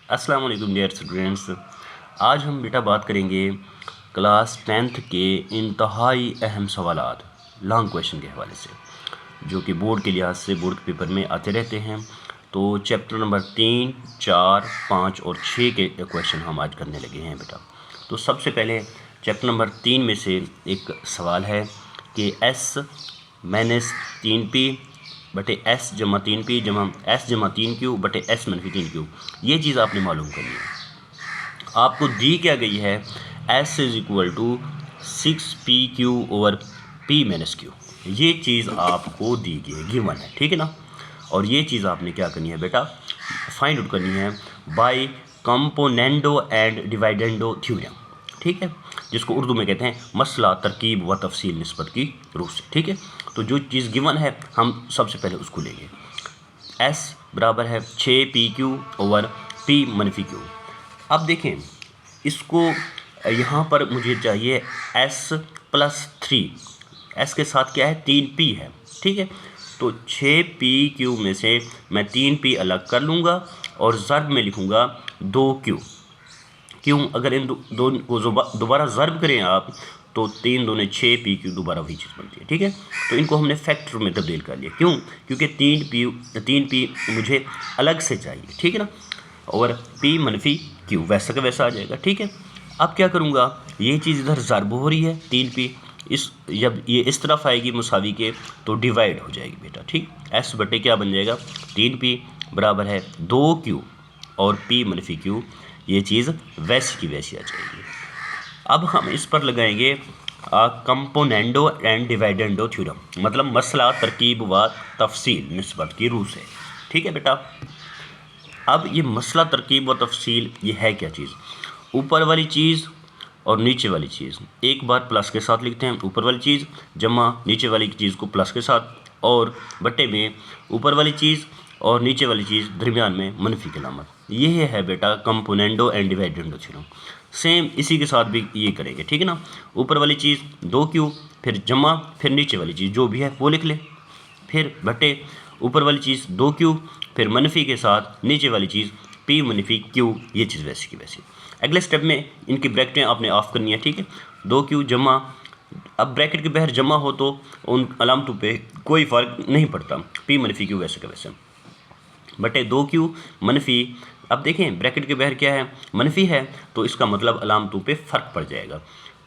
अस्सलाम वालेकुम dear students. आज हम बेटा बात करेंगे क्लास 10th के इंतहाई अहम सवालात लॉन्ग क्वेश्चन के हवाले से, जो कि बोर्ड के लिहाज से बोर्ड के पेपर में आते रहते हैं। तो चैप्टर नंबर 3, 4, 5 और 6 के क्वेश्चन हम आज करने लगे हैं बेटा। तो सबसे पहले चैप्टर नंबर 3 में से एक सवाल है कि S माइनस 3P बटे S जमा 3P जमा S जमा 3Q बटे S मनफी 3Q, ये चीज़ आपने मालूम करनी है। आपको दी क्या गई है, S is equal to 6PQ over P minus Q, ये चीज़ आपको दी गई है, गिवन है, ठीक है ना। और ये चीज़ आपने क्या करनी है बेटा, फाइंड आउट करनी है बाय कंपोनेंडो एंड डिवाइडेंडो थ्योरम, ठीक है, जिसको उर्दू में कहते हैं मसला तरकीब व तफसील निस्बत की रूह से, ठीक है। तो जो चीज़ गिवन है हम सबसे पहले उसको लेंगे। S बराबर है 6PQ ओवर P मनफी Q। अब देखें इसको, यहाँ पर मुझे चाहिए S प्लस 3, S के साथ क्या है 3P है, ठीक है। तो 6PQ में से मैं 3P अलग कर लूँगा और ज़र्ब में लिखूँगा 2Q। क्यों, अगर इन दो को दोबारा ज़र्ब करें आप तो 3 दूने 6PQ दोबारा वही चीज़ बनती है, ठीक है। तो इनको हमने फैक्टर में तब्दील कर लिया, क्यों, क्योंकि 3P मुझे अलग से चाहिए, ठीक है ना। और P मनफी Q वैसा का वैसा आ जाएगा, ठीक है। अब क्या करूँगा, ये चीज़ इधर ज़र्ब हो रही है 3P, इस जब ये इस तरफ आएगी मुसावी के तो डिवाइड हो जाएगी बेटा, ठीक। S बटे क्या बन जाएगा 3P बराबर है 2Q और P मनफी Q, ये चीज़ वैसी की वैसी आ जाएगी। अब हम इस पर लगाएंगे कंपोनेंडो एंड डिवाइडेंडो थ्योरम, मतलब मसला तरकीब व तफसील निस्बत की रूह से, ठीक है बेटा। अब ये मसला तरकीब व तफसील ये है क्या चीज़, ऊपर वाली चीज़ और नीचे वाली चीज़ एक बार प्लस के साथ लिखते हैं, ऊपर वाली चीज़ जमा नीचे वाली चीज़ को प्लस के साथ, और बटे में ऊपर वाली चीज़ और नीचे वाली चीज़ दरमियान में मनफी की अलामत। ये है बेटा कंपोनेंडो एंड डिवाइडेंडो थ्योरम। सेम इसी के साथ भी ये करेंगे, ठीक है ना। ऊपर वाली चीज़ 2Q, फिर जमा, फिर नीचे वाली चीज़ जो भी है वो लिख ले, फिर बटे ऊपर वाली चीज़ 2Q, फिर मनफी के साथ नीचे वाली चीज़ P मनफी Q, ये चीज़ वैसी की वैसी। अगले स्टेप में इनकी ब्रैकेटें आपने ऑफ करनी है, ठीक है। 2Q जमा, अब ब्रैकेट के बाहर जमा हो तो उन अलामतों पे कोई फ़र्क नहीं पड़ता, P मनफी Q वैसे का वैसे, बटे 2Q मनफी। अब देखें ब्रैकेट के बाहर क्या है, मनफी है, तो इसका मतलब अलामतों पे फ़र्क पड़ जाएगा।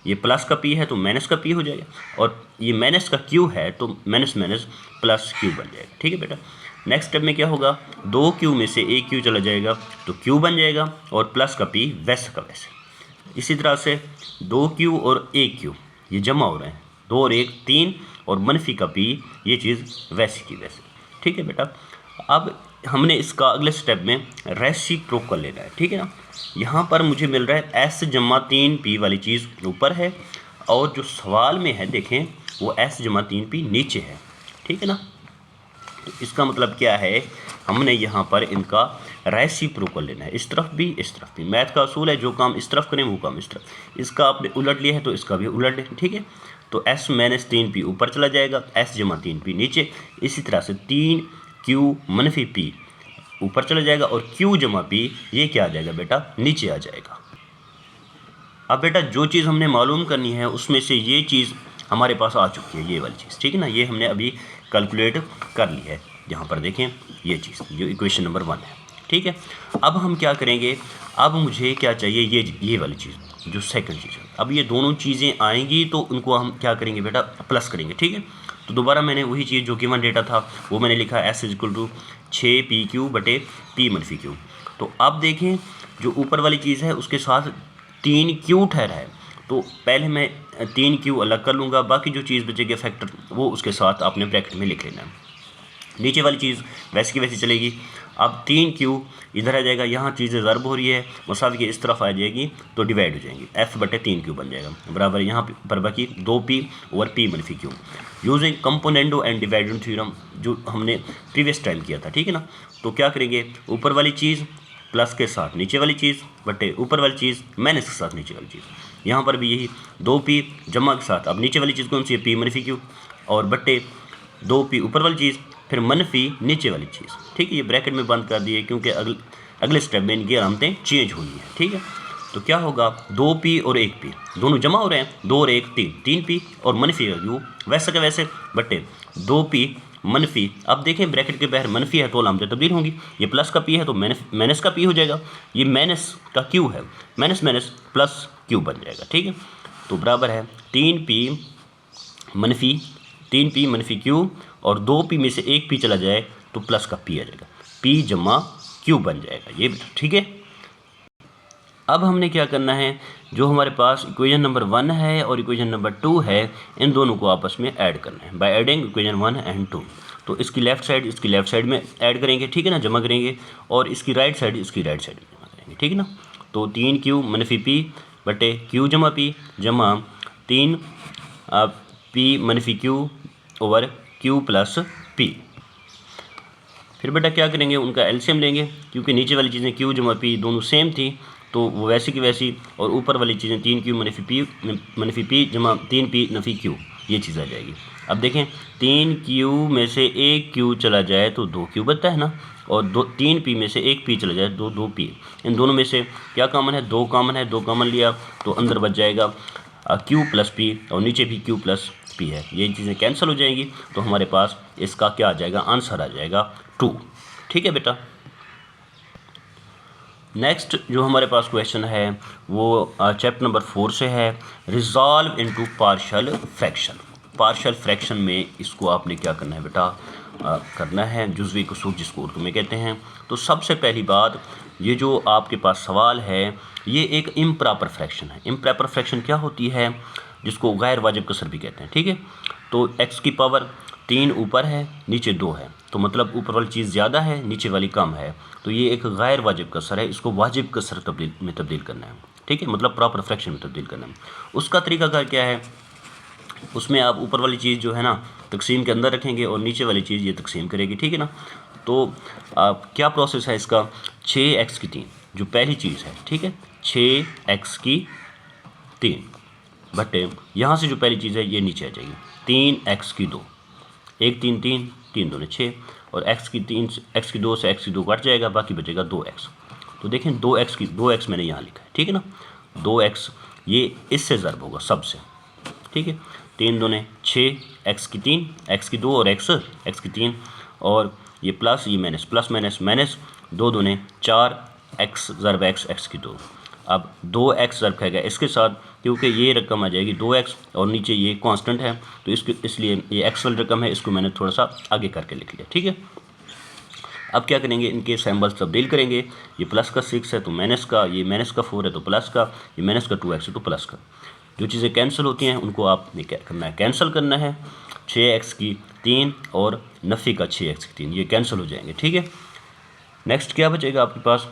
ये प्लस का P है तो माइनस का P हो जाएगा, और ये माइनस का Q है तो माइनस माइनस प्लस Q बन जाएगा, ठीक है बेटा। नेक्स्ट स्टेप में क्या होगा, 2Q में से एक Q चला जाएगा तो Q बन जाएगा, और प्लस का P वैसे का वैसे। इसी तरह से 2Q और 1Q ये जमा हो रहे हैं, 2 और 1 3, और मनफी का P, ये चीज़ वैसी की वैसे, ठीक है बेटा। अब हमने इसका अगले स्टेप में रेसिप्रोकल लेना है, ठीक है ना। यहाँ पर मुझे मिल रहा है S जमा 3P वाली चीज़ ऊपर है, और जो सवाल में है देखें वो S जमा 3P नीचे है, ठीक है ना। तो इसका मतलब क्या है, हमने यहाँ पर इनका रेसिप्रोकल लेना है, इस तरफ भी इस तरफ भी। मैथ का असूल है जो काम इस तरफ करें वो काम इस तरफ, इसका आपने उलट लिया है तो इसका भी उलट लें, ठीक है। तो S माइनस 3P ऊपर चला जाएगा, S जमा 3P नीचे। इसी तरह से 3Q मनफी P ऊपर चला जाएगा, और Q जमा P ये क्या आ जाएगा बेटा, नीचे आ जाएगा। अब बेटा जो चीज़ हमने मालूम करनी है उसमें से ये चीज़ हमारे पास आ चुकी है, ये वाली चीज़, ठीक है ना। ये हमने अभी कैलकुलेट कर ली है, यहाँ पर देखें ये चीज़ जो इक्वेशन नंबर 1 है, ठीक है। अब हम क्या करेंगे, अब मुझे क्या चाहिए, ये वाली चीज़ जो सेकंड चीज़ है। अब ये दोनों चीज़ें आएंगी तो उनको हम क्या करेंगे बेटा, प्लस करेंगे, ठीक है। तो दोबारा मैंने वही चीज़ जो गिवन डेटा था वो मैंने लिखा S is equal to 6PQ बटे P मनफी Q। तो अब देखें जो ऊपर वाली चीज़ है उसके साथ 3Q ठहरा है, तो पहले मैं 3Q अलग कर लूँगा, बाकी जो चीज़ बचेगी फैक्टर वो उसके साथ आपने ब्रैकेट में लिख लेना है। नीचे वाली चीज़ वैसी की वैसी चलेगी। अब 3Q इधर आ जाएगा, यहाँ चीज़ें ज़र्ब हो रही है, मुसावी के इस तरफ आ जाएगी तो डिवाइड हो जाएंगी, F बटे 3Q बन जाएगा बराबर यहाँ पर बाकी 2P ओवर P मनफी Q, using componendo and dividend theorem जो हमने प्रीवियस टाइम किया था, ठीक है ना। तो क्या करेंगे, ऊपर वाली चीज़ प्लस के साथ नीचे वाली चीज़ बटे ऊपर वाली चीज़ माइनस के साथ नीचे वाली चीज़। यहाँ पर भी यही 2P जमा के साथ, अब नीचे वाली चीज़ कौन सी है, P मनफी Q, और बटे 2P ऊपर वाली चीज़, फिर मनफी नीचे वाली चीज़, ठीक है। ये ब्रैकेट में बंद कर दिए क्योंकि अगले स्टेप में इनकी अलामतें चेंज हुई हैं, ठीक है। तो क्या होगा, 2p और 1p दोनों जमा हो रहे हैं, 2 और 1 3, 3p और मनफी का क्यू वैसे के वैसे बटे 2p मनफी। अब देखें ब्रैकेट के बाहर मनफी है तो अलामतें तब्दील होंगी, ये प्लस का p है तो माइनस का p हो जाएगा, ये माइनस का q है, माइनस माइनस प्लस q बन जाएगा, ठीक है। तो बराबर है 3p मनफी q और 2p में से 1p चला जाए तो प्लस का p आ जाएगा, p जमा q बन जाएगा ये, ठीक है। अब हमने क्या करना है, जो हमारे पास इक्वेशन नंबर 1 है और इक्वेशन नंबर 2 है, इन दोनों को आपस में ऐड करना है बाय एडिंग इक्वेशन 1 एंड 2। तो इसकी लेफ्ट साइड में ऐड करेंगे, ठीक है ना, जमा करेंगे, और इसकी राइट साइड में जमा करेंगे, ठीक है ना। तो 3q मनफी p बटे q जमा p जमा 3p मनफी q over q plus p। फिर बेटा क्या करेंगे, उनका एलसीएम लेंगे, क्योंकि नीचे वाली चीज़ें q जमा p दोनों सेम थी तो वो वैसी की वैसी, और ऊपर वाली चीज़ें 3q मनफी p जमा 3p नफी q, ये चीज़ आ जाएगी। अब देखें 3q में से 1q चला जाए तो 2q बचता है ना, और 3p में से 1p चला जाए तो 2p। इन दोनों में से क्या कॉमन है, 2 कॉमन है, 2 कॉमन लिया तो अंदर बच जाएगा q प्लस p और नीचे भी q प्लस p है, ये चीज़ें कैंसिल हो जाएंगी। तो हमारे पास इसका क्या आ जाएगा, आंसर आ जाएगा 2, ठीक है बेटा। नेक्स्ट जो हमारे पास क्वेश्चन है वो चैप्टर नंबर 4 से है, resolve into partial fraction. Partial fraction में इसको आपने क्या करना है बेटा, करना है जुज़वी कसूर जिसको उर्दू में कहते हैं। तो सबसे पहली बात, ये जो आपके पास सवाल है ये एक इम्प्रॉपर फ्रैक्शन है। इम्प्रॉपर फ्रैक्शन क्या होती है, जिसको गैर वाजिब कसर भी कहते हैं, ठीक है। तो x की पावर 3 ऊपर है नीचे 2 है, तो मतलब ऊपर वाली चीज़ ज़्यादा है नीचे वाली कम है, तो ये एक गैर वाजिब कसर है, इसको वाजिब कसर में तब्दील करना है, ठीक है, मतलब प्रॉपर फ्रैक्शन में तब्दील करना है। उसका तरीकाकार क्या है, उसमें आप ऊपर वाली चीज़ जो है ना तकसीम के अंदर रखेंगे और नीचे वाली चीज़ ये तकसीम करेगी, ठीक है ना। तो क्या प्रोसेस है इसका, 6x की 3 जो पहली चीज़ है, ठीक है, 6x की 3 बटे यहाँ से जो पहली चीज़ है ये नीचे आ जाएगी 3x की 2, 1 3 3 3 2 6, और x की 2 से x की 2 कट जाएगा, बाकी बचेगा 2x। तो देखें 2x मैंने यहाँ लिखा है, ठीक है ना, 2x ये इससे ज़र्ब होगा सबसे, ठीक है, 3 2 6, x की 3 x की 2 और x की 3, और ये प्लस ये minus plus minus minus 2 2 4, x ज़र्ब x की 2। अब 2x ज़र्ब खाएगा इसके साथ, क्योंकि ये रकम आ जाएगी 2x और नीचे ये कांस्टेंट है, तो इसलिए ये x वाली रकम है, इसको मैंने थोड़ा सा आगे करके लिख लिया, ठीक है। अब क्या करेंगे, इनके सिंबल्स तब्दील करेंगे, ये प्लस का 6 है तो माइनस का, ये माइनस का 4 है तो प्लस का, ये माइनस का 2x है तो प्लस का। जो चीज़ें कैंसिल होती हैं उनको आपने क्या करना है, कैंसिल करना है। 6x की 3 और नफ़ी का 6x की 3 ये कैंसिल हो जाएंगे, ठीक है। नेक्स्ट क्या बचेगा आपके पास,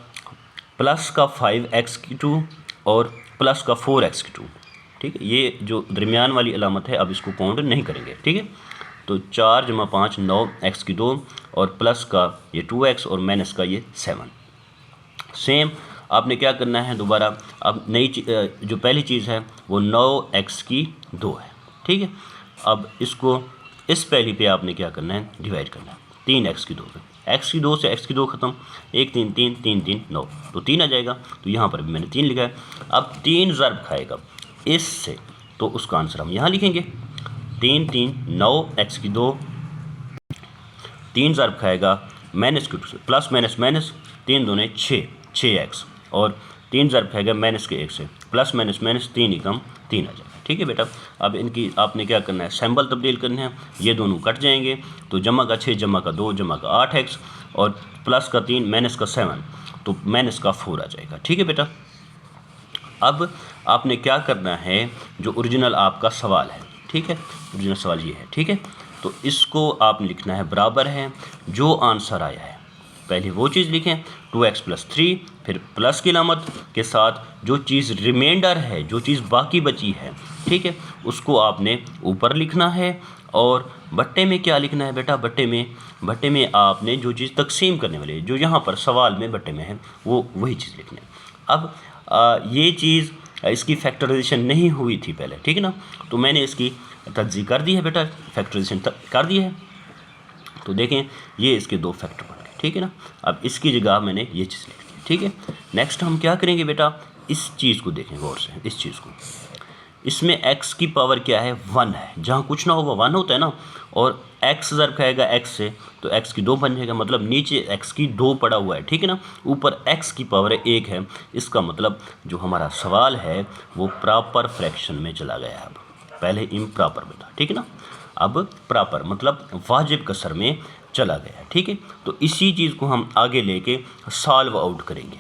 प्लस का 5x की 2 और प्लस का 4x की 2, ठीक है। ये जो दरमियान वाली अलामत है अब इसको काउंट नहीं करेंगे, ठीक है। तो 4 जमा 5 9x की 2 और प्लस का ये 2x और माइनस का ये 7। सेम आपने क्या करना है दोबारा, अब नई जो पहली चीज़ है वो 9x की 2 है, ठीक है। अब इसको इस पहली पे आपने क्या करना है, डिवाइड करना है 3x की 2 पे, x की 2 से x की 2 ख़त्म, 1 3 3 3 3 9, तो 3 आ जाएगा, तो यहाँ पर भी मैंने 3 लिखा है। अब 3 ज़र्ब खाएगा इससे, तो उसका आंसर हम यहाँ लिखेंगे 3 3 9x की 2, 3 ज़र्ब खाएगा माइनस की 2 से, प्लस माइनस माइनस 3 2 6x, और 3 ज़र्ब खाएगा माइनस के 1 से, प्लस माइनस माइनस 3 एकम 3 आ जाएगा, ठीक है बेटा। अब इनकी आपने क्या करना है, सिंबल तब्दील करने हैं, ये दोनों कट जाएंगे, तो जमा का 6 जमा का 2 जमा का 8x और प्लस का 3 माइनस का 7, तो माइनस का 4 आ जाएगा, ठीक है बेटा। अब आपने क्या करना है, जो ओरिजिनल आपका सवाल है, ठीक है, ओरिजिनल सवाल ये है, ठीक है, तो इसको आपने लिखना है बराबर है जो आंसर आया है, पहले वो चीज़ लिखें 2x + 3, फिर प्लस की अलामत के साथ जो चीज़ रिमाइंडर है, जो चीज़ बाकी बची है, ठीक है, उसको आपने ऊपर लिखना है। और बट्टे में क्या लिखना है बेटा, बट्टे में आपने जो चीज़ तकसीम करने वाली है, जो यहाँ पर सवाल में बट्टे में है, वो वही चीज़ लिखनी है। अब ये चीज़ इसकी फैक्टराइजेशन नहीं हुई थी पहले, ठीक है ना, तो मैंने इसकी तज्ज़ी कर दी है बेटा, फैक्टराइजेशन कर दी है, तो देखें ये इसके 2 फैक्टर बन गए, ठीक है ना। अब इसकी जगह मैंने ये चीज़ लिख दी, ठीक है। नेक्स्ट हम क्या करेंगे बेटा, इस चीज़ को देखें गौर से, इस चीज़ को, इसमें x की पावर क्या है 1 है, जहाँ कुछ ना हो वो 1 होता है ना, और x ज़र खाएगा x से तो x की 2 बन जाएगा, मतलब नीचे x की 2 पड़ा हुआ है, ठीक है ना, ऊपर x की पावर 1 है। इसका मतलब जो हमारा सवाल है वो प्रॉपर फ्रैक्शन में चला गया है, अब पहले इम्प्रॉपर में था, ठीक है ना, अब प्रॉपर मतलब वाजिब कसर में चला गया है, ठीक है। तो इसी चीज़ को हम आगे लेके सॉल्व आउट करेंगे।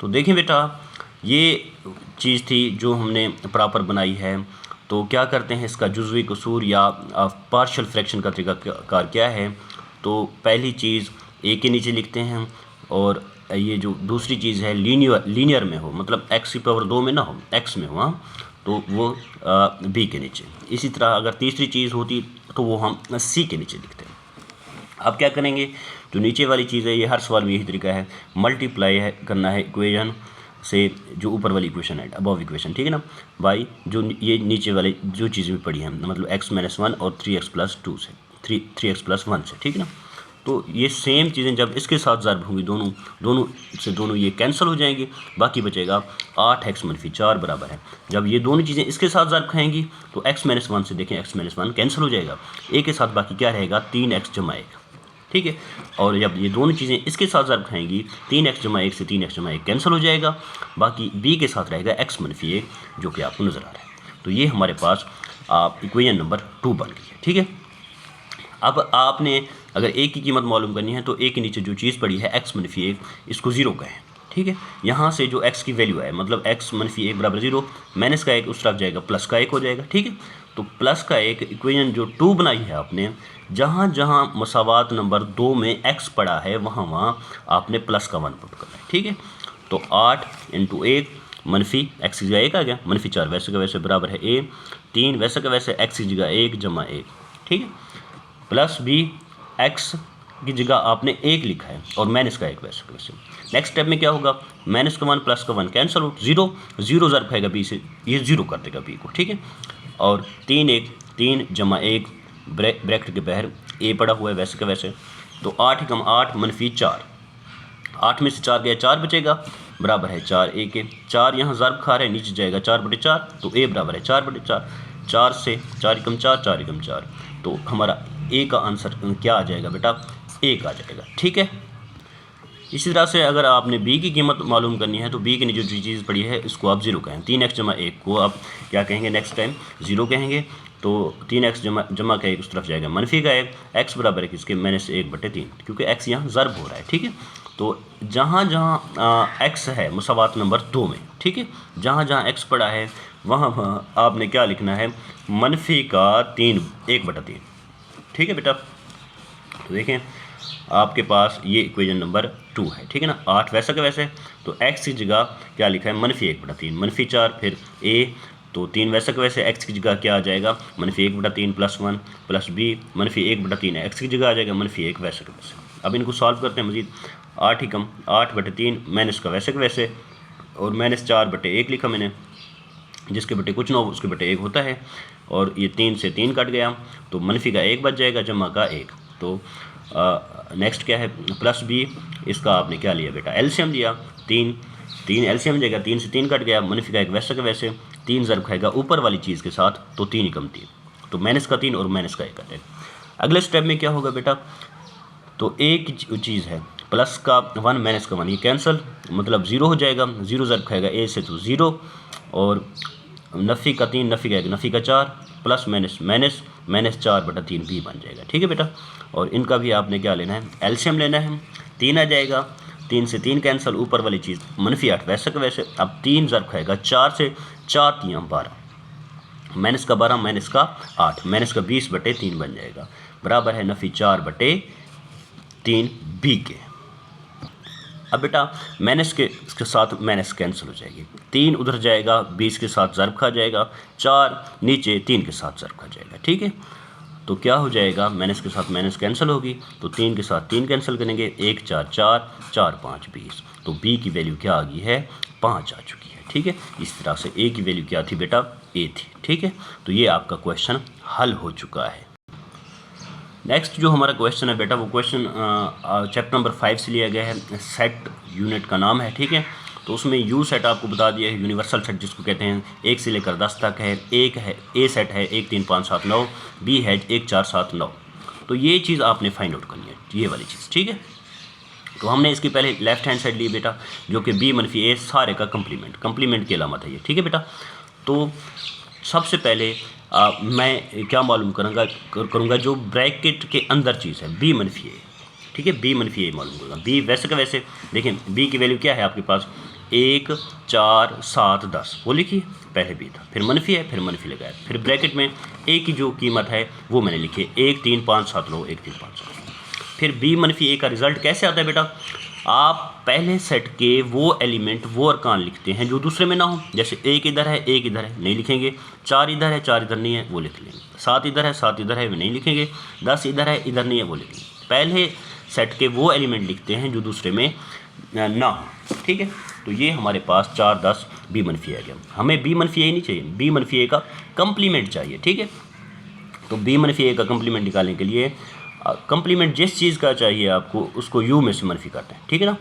तो देखें बेटा, ये चीज़ थी जो हमने प्रॉपर बनाई है। तो क्या करते हैं, इसका जुज़वी कसूर या पार्शियल फ्रैक्शन का तरीक़ाकार क्या है। तो पहली चीज़ ए के नीचे लिखते हैं, और ये जो दूसरी चीज़ है लीनियर में हो, मतलब x की पावर 2 में ना हो, x में हो, हाँ, तो वो b के नीचे। इसी तरह अगर तीसरी चीज़ होती तो वो हम c के नीचे लिखते हैं। अब क्या करेंगे, जो नीचे वाली चीज़ है, ये हर सवाल में यही तरीका है, मल्टीप्लाई है करना है इक्वेशन से जो ऊपर वाली इक्वेशन है, अबव इक्वेशन, ठीक है ना, बाई जो ये नीचे वाली जो चीज़ें भी पड़ी हैं, मतलब x-1 और 3x + 2 से 3x + 1 से, ठीक है ना। तो ये सेम चीज़ें जब इसके साथ ज़र्ब होंगी, दोनों ये कैंसिल हो जाएंगी, बाकी बचेगा 8x - 4 बराबर है। जब ये दोनों चीज़ें इसके साथ ज़र्ब खाएंगी तो x-1 से देखें, x-1 कैंसिल हो जाएगा, a के साथ बाकी क्या रहेगा 3x + 1, ठीक है। और जब ये दोनों चीज़ें इसके साथ ज़र्ब खाएंगी, 3x + 1 से 3x + 1 कैंसिल हो जाएगा, बाकी b के साथ रहेगा x - 1, जो कि आपको नज़र आ रहा है। तो ये हमारे पास इक्वेशन नंबर 2 बन गई है, ठीक है। अब आपने अगर a की कीमत मालूम करनी है तो a के नीचे जो चीज़ पड़ी है x - 1, इसको 0 कहें, ठीक है। यहाँ से जो x की वैल्यू है, मतलब x - 1 बराबर 0, माइनस का 1 उस तरफ जाएगा, प्लस का 1 हो जाएगा, ठीक है। तो प्लस का 1 इक्वेशन जो 2 बनाई है आपने, जहाँ जहाँ मसावात नंबर 2 में x पड़ा है वहाँ वहाँ आपने प्लस का 1 पुट करना है, ठीक है। तो 8 × 1 मनफी x की जगह 1 आ गया, -4 वैसे का वैसे बराबर है a, 3 वैसे का वैसे x की जगह 1 + 1, ठीक है, प्लस b x की जगह आपने 1 लिखा है और माइनस का 1 वैसे का वैसे। नेक्स्ट स्टेप में क्या होगा, -1 प्लस का 1 कैंसिल आउट, 0 ज़र्ब खाएगा b से, ये 0 कर देगा b को, ठीक है। और 3 + 1 ब्रैकेट के बाहर a पड़ा हुआ है वैसे का वैसे। तो 8 × 8 -4, 8 में से 4 गया, 4 बचेगा, बराबर है 4a के। 4 यहाँ ज़र्ब खा रहा है, नीचे जाएगा 4/4, तो a बराबर है 4/4, 4 से 4 × 4, 4 × 4, तो हमारा a का आंसर क्या आ जाएगा बेटा, 1 आ जाएगा, ठीक है। इसी तरह से अगर आपने b की कीमत मालूम करनी है तो b के नीचे जो चीज़ पड़ी है इसको आप 0 कहें, 3x + 1 को आप क्या कहेंगे, नेक्स्ट टाइम 0 कहेंगे। तो 3x जमा का 1 उस तरफ जाएगा, मनफी का 1, x बराबर है किसके, -1/3, क्योंकि x यहाँ ज़र्ब हो रहा है, ठीक है। तो जहाँ जहाँ x है मसावात नंबर 2 में, ठीक है, जहाँ जहाँ x पड़ा है वहाँ वहाँ आपने क्या लिखना है, मनफी का 3, 1/3, ठीक है बेटा। तो देखें आपके पास ये इक्वेशन नंबर 2 है, ठीक है ना, 8 वैसा का वैसे। तो x की जगह क्या लिखा है, -1/3, -4, फिर a, तो 3 वैसा का वैसे, x की जगह क्या आ जाएगा, -1/3 + 1 प्लस b, -1/3 x की जगह आ जाएगा, -1 वैसे का वैसे। अब इनको सॉल्व करते हैं मज़ीद, 8 × 8/3 माइनस का वैसे का वैसे, और -4/1 लिखा मैंने, जिसके बटे कुछ ना हो उसके बटे 1 होता है, और ये 3 से 3 कट गया, तो मनफी का 1 बच जाएगा, जमा का 1। तो नेक्स्ट क्या है, प्लस b, इसका आपने क्या लिया बेटा, एलसीएम लिया, 3 एलसीएम जाएगा, 3 से 3 कट गया, मनफी का 1 वैसे का वैसे, 3 ज़र्ब खाएगा ऊपर वाली चीज़ के साथ, तो 3 × 3, तो माइनस का 3 और माइनस का 1 आ जाएगा। अगले स्टेप में क्या होगा बेटा, तो एक चीज़ है, प्लस का 1 माइनस का 1, ये कैंसिल, मतलब 0 हो जाएगा, 0 ज़र्ब खाएगा a से तो 0, और नफ़ी का 3, नफ़ी का 1, नफ़ी का 4, प्लस माइनस माइनस, -4/3 b बन जाएगा, ठीक है बेटा। और इनका भी आपने क्या लेना है, एलसीएम लेना है, 3 आ जाएगा, 3 से 3 कैंसिल, ऊपर वाली चीज़ -8 वैसे का वैसे। अब 3 ज़र्ब खाएगा 4 से, 4 × 3 12, माइनस का 12 माइनस का 8, माइनस का 20/3 बन जाएगा, बराबर है नफ़ी 4/3 b के। अब बेटा माइनस के इसके साथ माइनस कैंसिल हो जाएगी, 3 उधर जाएगा, 20 के साथ ज़र्ब खा जाएगा, 4 नीचे 3 के साथ ज़र्ब खा जाएगा, ठीक है। तो क्या हो जाएगा, माइनस के साथ माइनस कैंसिल होगी, तो 3 के साथ 3 कैंसिल करेंगे, 1 4 4, 4 5 20, तो b की वैल्यू क्या आ गई है, 5 आ चुकी है, ठीक है। इस तरह से a की वैल्यू क्या थी बेटा, a थी, ठीक है। तो ये आपका क्वेश्चन हल हो चुका है। नेक्स्ट जो हमारा क्वेश्चन है बेटा, वो क्वेश्चन चैप्टर नंबर 5 से लिया गया है। सेट यूनिट का नाम है, ठीक है। तो उसमें यू सेट आपको बता दिया है, यूनिवर्सल सेट जिसको कहते हैं, 1 से लेकर 10 तक है। एक है ए सेट है 1 3 5 7 9, बी है 1 4 7 9। तो ये चीज़ आपने फाइंड आउट करनी है, ये वाली चीज़, ठीक है। तो हमने इसकी पहले लेफ्ट हैंड साइड ली बेटा, जो कि बी मनफी ए सारे का कंप्लीमेंट की अलामत है ये, ठीक है बेटा। तो सबसे पहले मैं क्या मालूम करूँगा जो ब्रैकेट के अंदर चीज़ है, बी मनफी ए, ठीक है। बी मनफी ए मालूम करूँगा। बी वैसे का वैसे देखें, बी की वैल्यू क्या है आपके पास, 1 4 7 10, वो लिखिए, पहले बी था, फिर मनफी है, फिर मनफी लगाया, फिर ब्रैकेट में ए की जो कीमत है वो मैंने लिखी है 1 3 5 7 9, 1 3 5 7। फिर बी मनफी ए का रिज़ल्ट कैसे आता है बेटा, आप पहले सेट के वो एलिमेंट, वो अरकान लिखते हैं जो दूसरे में ना हो। जैसे 1 इधर है 1 इधर है, नहीं लिखेंगे। 4 इधर है 4 इधर नहीं है, वो लिख लेंगे। 7 इधर है 7 इधर है, वो नहीं लिखेंगे। 10 इधर है इधर नहीं है, वो लिखेंगे। पहले सेट के वो एलिमेंट लिखते हैं जो दूसरे में ना हो, ठीक है। तो ये हमारे पास 4 10 बी मनफी आ गया। हमें बी मनफी ए नहीं चाहिए, बी मनफी ए का कंप्लीमेंट चाहिए, ठीक है। तो बी मनफी ए का कंप्लीमेंट निकालने के लिए कंप्लीमेंट जिस चीज़ का चाहिए आपको, उसको यू में से मनफी करते हैं, ठीक है ना।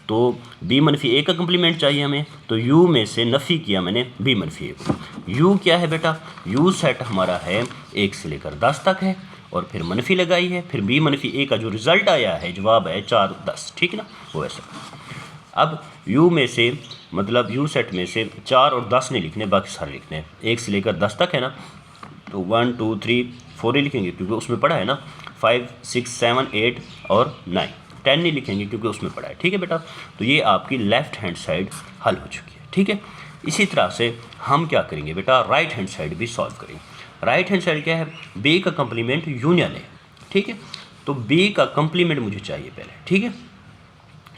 तो बी मनफी ए का कंप्लीमेंट चाहिए हमें, तो यू में से नफ़ी किया मैंने बी मनफी ए को। यू क्या है बेटा, यू सेट हमारा है 1 से लेकर 10 तक है, और फिर मनफी लगाई है, फिर बी मनफी ए का जो रिज़ल्ट आया है, जवाब है 4 10, ठीक है ना, वो ऐसा। अब यू में से, मतलब यू सेट में से 4 और 10 नहीं लिखने, बाकी सारे लिखने हैं। 1 से लेकर 10 तक है ना, तो 1 2 3 4 ही लिखेंगे क्योंकि उसमें पड़ा है ना। 5 6 7 8 और 9, 10 नहीं लिखेंगे क्योंकि उसमें पड़ा है, ठीक है बेटा। तो ये आपकी लेफ्ट हैंड साइड हल हो चुकी है, ठीक है। इसी तरह से हम क्या करेंगे बेटा, राइट हैंड साइड भी सॉल्व करेंगे। राइट हैंड साइड क्या है, बी का कंप्लीमेंट यूनियन है, ठीक है। तो बी का कंप्लीमेंट मुझे चाहिए पहले, ठीक है।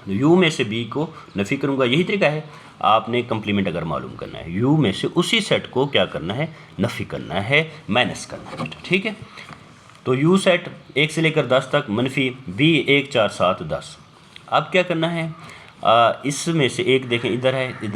यू में से बी को नफ़ी करूँगा, यही तरीका है। आपने कंप्लीमेंट अगर मालूम करना है, यू में से उसी सेट को क्या करना है, नफ़ी करना है, माइनस करना है बेटा, ठीक है। तो यू सेट 1 से लेकर 10 तक, मनफी बी 1 4 7 10। अब क्या करना है, इसमें से एक देखें, इधर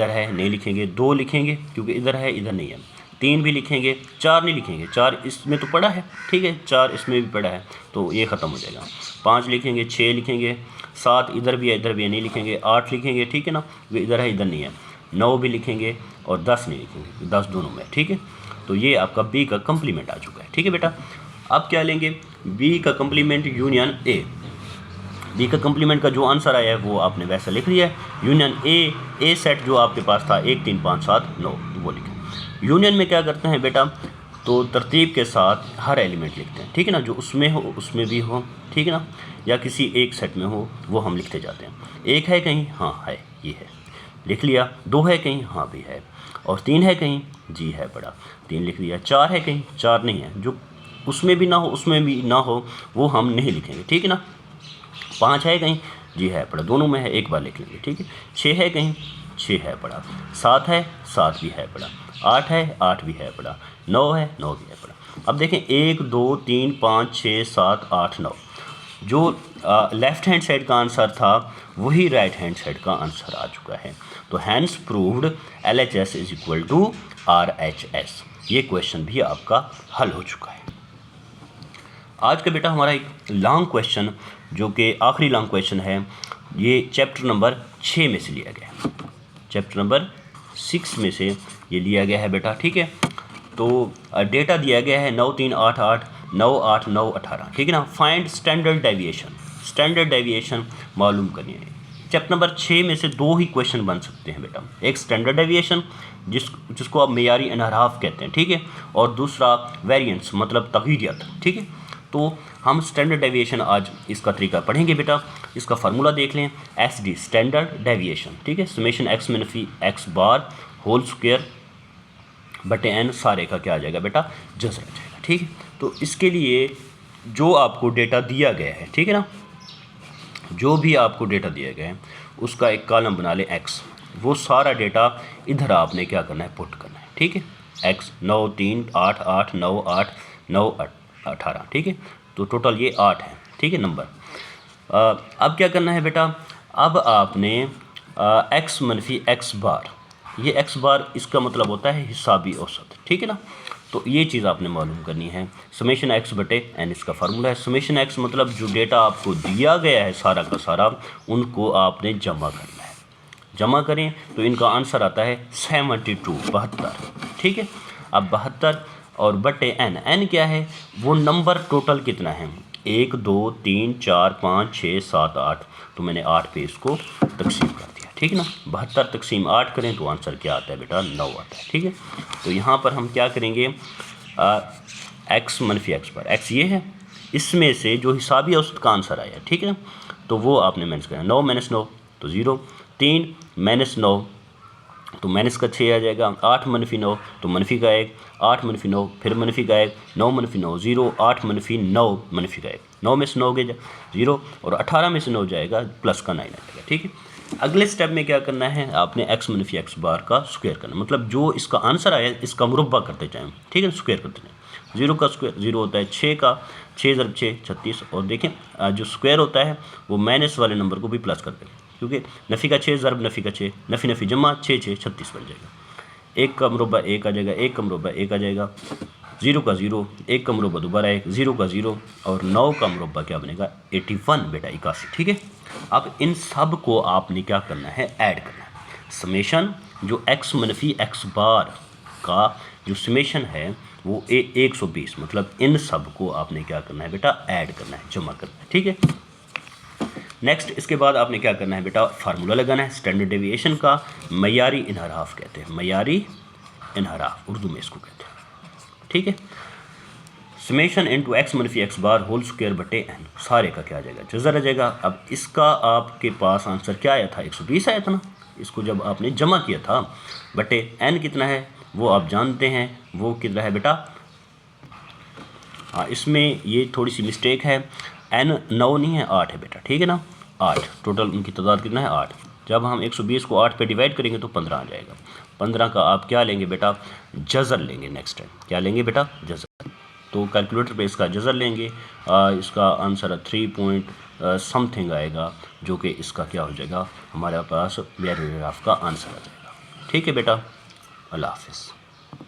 है नहीं लिखेंगे। 2 लिखेंगे क्योंकि इधर है इधर नहीं है। 3 भी लिखेंगे। 4 नहीं लिखेंगे, 4 इसमें तो पड़ा है, ठीक है, 4 इसमें भी पड़ा है, तो ये ख़त्म हो जाएगा। 5 लिखेंगे, 6 लिखेंगे, 7 इधर भी है इधर भी है, नहीं लिखेंगे। 8 लिखेंगे, ठीक है ना, इधर है इधर नहीं है। 9 भी लिखेंगे, और 10 नहीं लिखेंगे, 10 दोनों में, ठीक है। तो ये आपका बी का कंप्लीमेंट आ चुका है, ठीक है बेटा। अब क्या लेंगे, बी का कंप्लीमेंट यूनियन ए। बी का कंप्लीमेंट का जो आंसर आया है वो आपने वैसा लिख लिया है। यूनियन ए सेट जो आपके पास था 1 3 5 7 9, वो लिखें। यूनियन में क्या करते हैं बेटा, तो तरतीब के साथ हर एलिमेंट लिखते हैं, ठीक है ना। जो उसमें हो उसमें भी हो, ठीक है ना, या किसी एक सेट में हो, वो हम लिखते जाते हैं। 1 है कहीं, हाँ है, ये है, लिख लिया। 2 है कहीं, हाँ भी है। और 3 है कहीं, जी है बड़ा, 3 लिख लिया। 4 है कहीं, 4 नहीं है, जो उसमें भी ना हो उसमें भी ना हो, वो हम नहीं लिखेंगे, ठीक है ना। 5 है कहीं, जी है बड़ा, दोनों में है, एक बार लिख लेंगे, ठीक है। 6 है कहीं, 6 है बड़ा। 7 है, 7 भी है बड़ा। 8 है, 8 भी है बड़ा। 9 है, 9 भी है बड़ा। अब देखें, 1 2 3 5 6 7 8 9, जो लेफ्ट हैंड साइड का आंसर था वही राइट हैंड साइड का आंसर आ चुका है। तो hence proved LHS is equal to RHS। ये क्वेश्चन भी आपका हल हो चुका है। आज का बेटा हमारा एक लॉन्ग क्वेश्चन, जो कि आखिरी लॉन्ग क्वेश्चन है, ये चैप्टर नंबर 6 में से लिया गया है। चैप्टर नंबर 6 में से ये लिया गया है बेटा, ठीक है। तो डेटा दिया गया है 9 3 8 8 9 8 9 18, ठीक है ना। Find standard deviation, standard deviation मालूम करनी है। चैप्टर नंबर 6 में से 2 ही क्वेश्चन बन सकते हैं बेटा। एक स्टैंडर्ड डेविएशन जिसको आप मेयारी इनहराफ कहते हैं, ठीक है, और दूसरा वेरिएंस मतलब तगय्युरियत, ठीक है। तो हम स्टैंडर्ड डेविएशन आज इसका तरीका पढ़ेंगे बेटा। इसका फार्मूला देख लें, SD स्टैंडर्ड डेविएशन, ठीक है। समेशन x मनफी x बार होल स्क्वायर बटे n सारे का क्या आ जाएगा बेटा, जज़र आ जाएगा, ठीक है। तो इसके लिए जो आपको डेटा दिया गया है, ठीक है ना, जो भी आपको डेटा दिया गया है उसका एक कॉलम बना लें x। वो सारा डेटा इधर आपने क्या करना है, पुट करना है, ठीक है। x 9 3 8 8 9 8 9 18, ठीक है। तो टोटल ये 8 है, ठीक है नंबर। अब क्या करना है बेटा, अब आपने x मनफी x बार, ये x बार इसका मतलब होता है हिसाबी औसत, ठीक है ना। तो ये चीज़ आपने मालूम करनी है। समेशन एक्स बटे एन इसका फार्मूला है। समेशन एक्स मतलब जो डेटा आपको दिया गया है सारा का सारा, उनको आपने जमा करना है। जमा करें तो इनका आंसर आता है 72 ठीक है। अब 72 और बटे एन, एन क्या है, वो नंबर टोटल कितना है, 1 2 3 4 5 6 7 8, तो मैंने 8 पे इसको तकसीम कर दिया, ठीक है ना। 72 तकसीम 8 करें तो आंसर क्या आता है बेटा, 9 आता है, ठीक है। तो यहाँ पर हम क्या करेंगे, एक्स मनफी एक्स पर, एक्स ये है, इसमें से जो हिसाबी औसत का आंसर आया, ठीक है, तो वो आपने माइनस करना। 9 - 9 तो 0, 3 - 9 तो माइनस का 6 आ जाएगा, 8 - 9 तो मनफी का 1, 8 - 9 फिर मनफी का 1, 9 - 9 0, 8 - 9 मनफी का 1, 9 में से 9 गए 0 और 18 में से 9 जाएगा प्लस का 9 आ जाएगा, ठीक है। अगले स्टेप में क्या करना है, आपने एक्स मनफी एक्स बार का स्क्वायर करना, मतलब जो इसका आंसर आया इसका मुरब्बा करते जाएँ, ठीक है, स्क्वायर करते जाएँ। 0 का स्क्वायर 0 होता है, 6 का 6 × 6 36, और देखें जो स्क्वायर होता है वो माइनस वाले नंबर को भी प्लस कर दें, क्योंकि नफ़ी का 6 ज़रब नफ़ी का 6, नफ़ी नफ़ी जमा 6 6 36 बन जाएगा। 1 का मुरब्बा 1 आ जाएगा, 1 का मुरब्बा 1 आ जाएगा, 0 का 0, 1 का मुरब्बा दोबारा 1, 0 का 0 और 9 का मुरब्बा क्या बनेगा, 81 बेटा 81, ठीक है। अब इन सब को आपने क्या करना है, ऐड करना है। समेशन जो एक्स मनफी एक्स बार का जो समेशन है वो 120, मतलब इन सब को आपने क्या करना है बेटा, ऐड करना है, जमा करना है, ठीक है। नेक्स्ट इसके बाद आपने क्या करना है बेटा, फार्मूला लगाना है स्टैंडर्ड डेविएशन का, मयारी इनहराफ कहते हैं, मयारी इनहराफ उर्दू में इसको कहते हैं, ठीक है। समेशन इनटू एक्स मनफी एक्स बार होल स्क्वायर बटे एन, सारे का क्या आ जाएगा, जज़र आ जाएगा। अब इसका आपके पास आंसर क्या आया था, 120 आया था ना, इसको जब आपने जमा किया था, बटे एन कितना है वो आप जानते हैं, वो कितना है बेटा, हाँ इसमें ये थोड़ी सी मिस्टेक है, एन 9 नहीं है 8 है बेटा, ठीक है ना, 8 टोटल उनकी तादाद कितना है 8। जब हम 120 को 8 पे डिवाइड करेंगे तो 15 आ जाएगा। 15 का आप क्या लेंगे बेटा, जज़र लेंगे, नेक्स्ट टाइम क्या लेंगे बेटा, जज़र। तो कैलकुलेटर पे इसका जज़र लेंगे, इसका आंसर 3 पॉइंट समथिंग आएगा, जो कि इसका क्या हो जाएगा, हमारे पास वेरिएबल का आंसर आ जाएगा, ठीक है बेटा। अल्लाह हाफ़िज़।